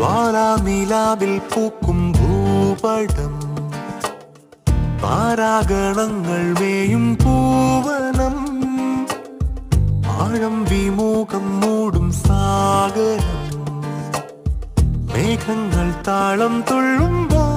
ജ്വാലാനിലാവിൽ പൂക്കും ഭൂപടം, താരാഗണങ്ങൾ മേയും പൂവനം, ആഴം വിമുഖം മൂടും സാഗരം, മേഘങ്ങൾ താളം തുള്ളുമ്പോൾ